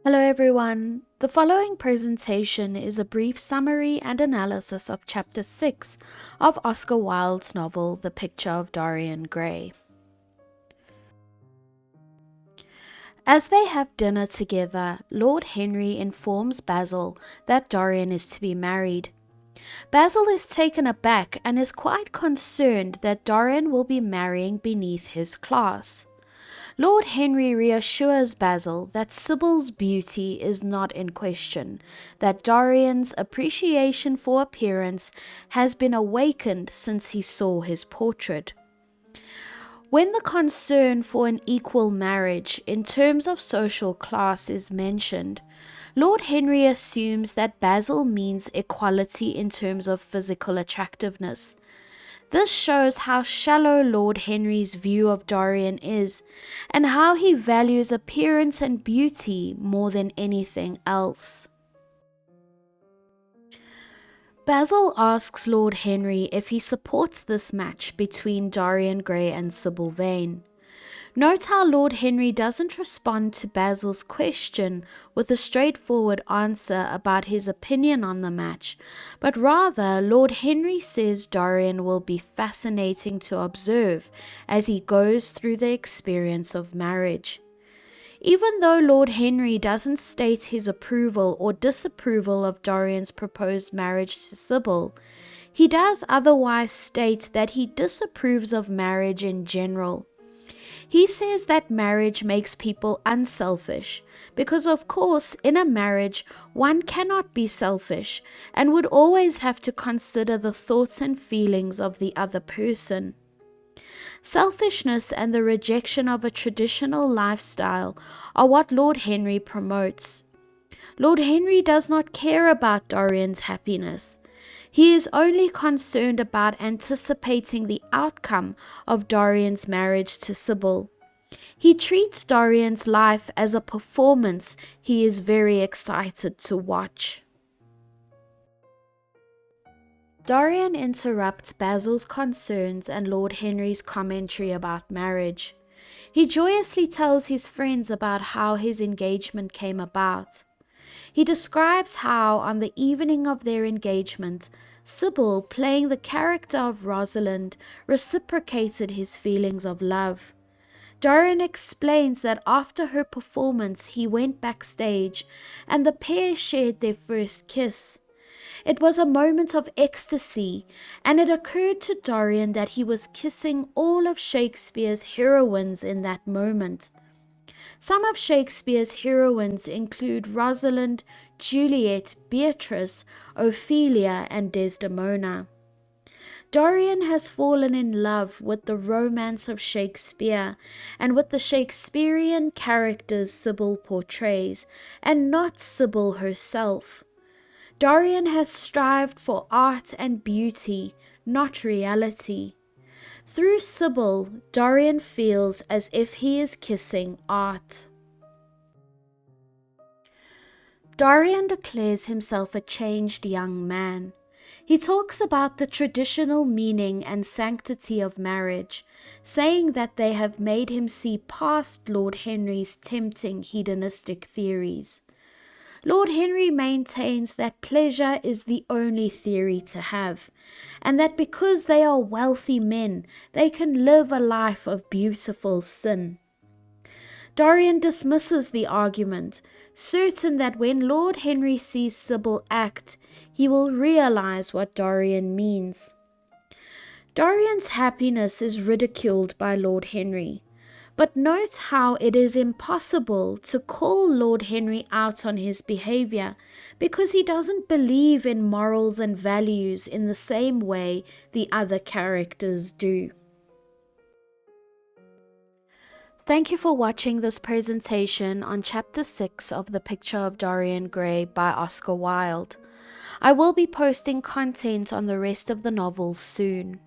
Hello everyone. The following presentation is a brief summary and analysis of Chapter 6 of Oscar Wilde's novel The Picture of Dorian Gray. As they have dinner together, Lord Henry informs Basil that Dorian is to be married. Basil is taken aback and is quite concerned that Dorian will be marrying beneath his class. Lord Henry reassures Basil that Sybil's beauty is not in question, that Dorian's appreciation for appearance has been awakened since he saw his portrait. When the concern for an equal marriage in terms of social class is mentioned, Lord Henry assumes that Basil means equality in terms of physical attractiveness. This shows how shallow Lord Henry's view of Dorian is, and how he values appearance and beauty more than anything else. Basil asks Lord Henry if he supports this match between Dorian Gray and Sybil Vane. Note how Lord Henry doesn't respond to Basil's question with a straightforward answer about his opinion on the match, but rather Lord Henry says Dorian will be fascinating to observe as he goes through the experience of marriage. Even though Lord Henry doesn't state his approval or disapproval of Dorian's proposed marriage to Sybil, he does otherwise state that he disapproves of marriage in general. He says that marriage makes people unselfish because, of course, in a marriage, one cannot be selfish and would always have to consider the thoughts and feelings of the other person. Selfishness and the rejection of a traditional lifestyle are what Lord Henry promotes. Lord Henry does not care about Dorian's happiness. He is only concerned about anticipating the outcome of Dorian's marriage to Sybil. He treats Dorian's life as a performance he is very excited to watch. Dorian interrupts Basil's concerns and Lord Henry's commentary about marriage. He joyously tells his friends about how his engagement came about. He describes how, on the evening of their engagement, Sybil, playing the character of Rosalind, reciprocated his feelings of love. Dorian explains that after her performance he went backstage and the pair shared their first kiss. It was a moment of ecstasy, and it occurred to Dorian that he was kissing all of Shakespeare's heroines in that moment. Some of Shakespeare's heroines include Rosalind, Juliet, Beatrice, Ophelia, and Desdemona. Dorian has fallen in love with the romance of Shakespeare and with the Shakespearean characters Sybil portrays, and not Sybil herself. Dorian has strived for art and beauty, not reality. Through Sybil, Dorian feels as if he is kissing art. Dorian declares himself a changed young man. He talks about the traditional meaning and sanctity of marriage, saying that they have made him see past Lord Henry's tempting hedonistic theories. Lord Henry maintains that pleasure is the only theory to have, and that because they are wealthy men, they can live a life of beautiful sin. Dorian dismisses the argument, certain that when Lord Henry sees Sybil act, he will realize what Dorian means. Dorian's happiness is ridiculed by Lord Henry. But note how it is impossible to call Lord Henry out on his behavior because he doesn't believe in morals and values in the same way the other characters do. Thank you for watching this presentation on Chapter 6 of The Picture of Dorian Gray by Oscar Wilde. I will be posting content on the rest of the novel soon.